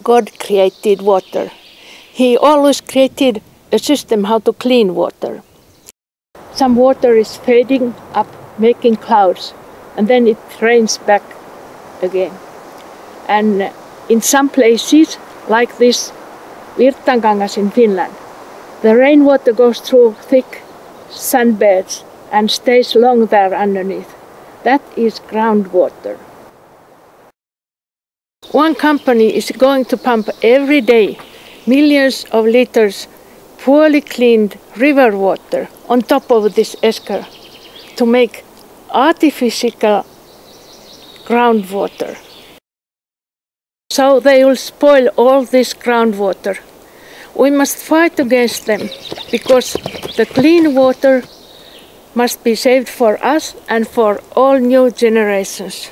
God created water. He always created a system how to clean water. Some water is fading up, making clouds, and then it rains back again. And in some places, like this Virtankangas in Finland, the rainwater goes through thick sandbeds and stays long there underneath. That is groundwater. One company is going to pump every day millions of liters poorly cleaned river water on top of this esker to make artificial groundwater. So they will spoil all this groundwater. We must fight against them because the clean water must be saved for us and for all new generations.